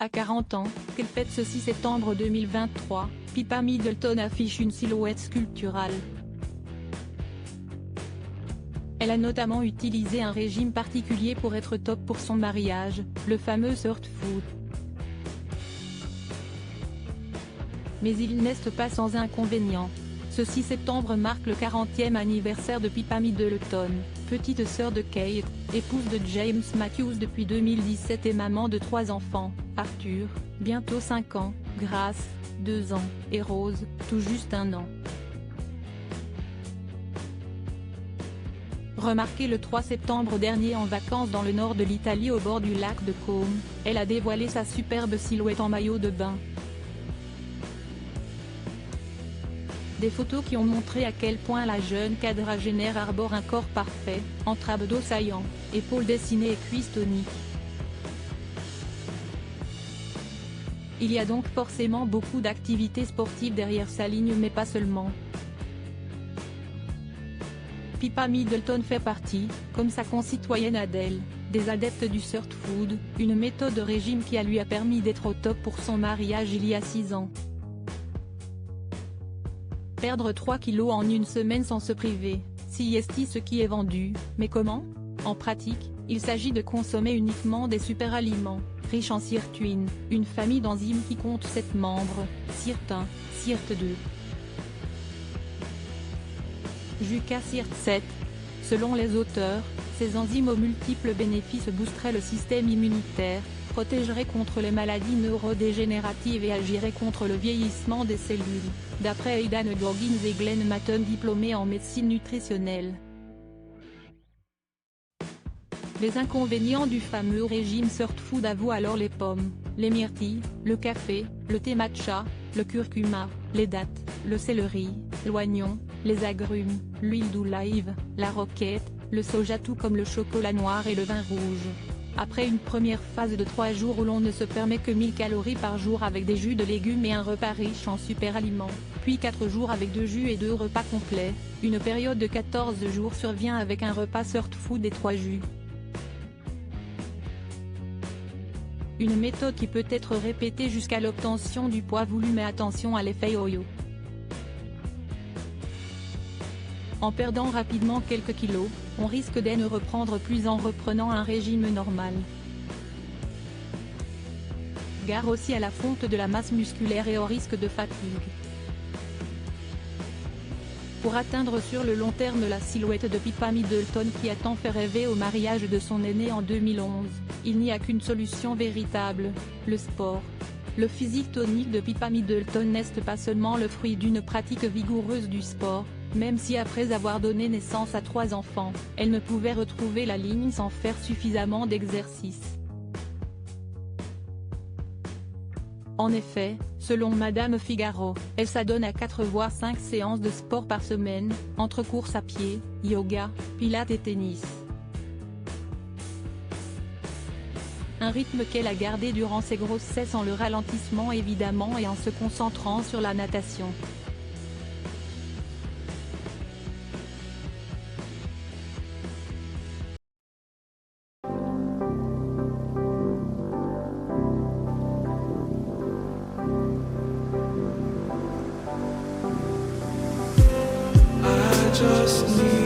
À 40 ans, qu'elle fête ce 6 septembre 2023, Pippa Middleton affiche une silhouette sculpturale. Elle a notamment utilisé un régime particulier pour être top pour son mariage, le fameux Third Food. Mais il n'est pas sans inconvénients. Ce 6 septembre marque le 40e anniversaire de Pippa Middleton, petite sœur de Kate, épouse de James Matthews depuis 2017 et maman de 3 enfants, Arthur, bientôt 5 ans, Grace, 2 ans, et Rose, tout juste 1 an. Remarquée le 3 septembre dernier en vacances dans le nord de l'Italie au bord du lac de Como, elle a dévoilé sa superbe silhouette en maillot de bain. Des photos qui ont montré à quel point la jeune quadragénaire arbore un corps parfait, entre abdos saillants, épaules dessinées et cuisses toniques. Il y a donc forcément beaucoup d'activités sportives derrière sa ligne mais pas seulement. Pippa Middleton fait partie, comme sa concitoyenne Adele, des adeptes du Third Food, une méthode de régime qui lui a permis d'être au top pour son mariage il y a 6 ans. Perdre 3 kilos en une semaine sans se priver, si est ce qui est vendu, mais comment? En pratique, il s'agit de consommer uniquement des superaliments, riches en sirtuine, une famille d'enzymes qui compte 7 membres, SIRT1, SIRT2. Jusqu'à SIRT7. Selon les auteurs, ces enzymes aux multiples bénéfices boosteraient le système immunitaire, protégeraient contre les maladies neurodégénératives et agiraient contre le vieillissement des cellules, d'après Aidan Goggins et Glenn Matton diplômés en médecine nutritionnelle. Les inconvénients du fameux régime Third Food avouent alors les pommes, les myrtilles, le café, le thé matcha, le curcuma, les dattes, le céleri, l'oignon, les agrumes, l'huile d'olive, la roquette, le soja tout comme le chocolat noir et le vin rouge. Après une première phase de 3 jours où l'on ne se permet que 1000 calories par jour avec des jus de légumes et un repas riche en superaliments, puis 4 jours avec 2 jus et 2 repas complets, une période de 14 jours survient avec un repas Third Food et 3 jus. Une méthode qui peut être répétée jusqu'à l'obtention du poids voulu mais attention à l'effet yo-yo. En perdant rapidement quelques kilos, on risque de ne reprendre plus en reprenant un régime normal. Gare aussi à la fonte de la masse musculaire et au risque de fatigue. Pour atteindre sur le long terme la silhouette de Pippa Middleton qui a tant fait rêver au mariage de son aîné en 2011, il n'y a qu'une solution véritable, le sport. Le physique tonique de Pippa Middleton n'est pas seulement le fruit d'une pratique vigoureuse du sport, même si après avoir donné naissance à 3 enfants, elle ne pouvait retrouver la ligne sans faire suffisamment d'exercice. En effet, selon Madame Figaro, elle s'adonne à 4 voire 5 séances de sport par semaine, entre courses à pied, yoga, pilates et tennis. Un rythme qu'elle a gardé durant ses grossesses en le ralentissement évidemment et en se concentrant sur la natation. Just need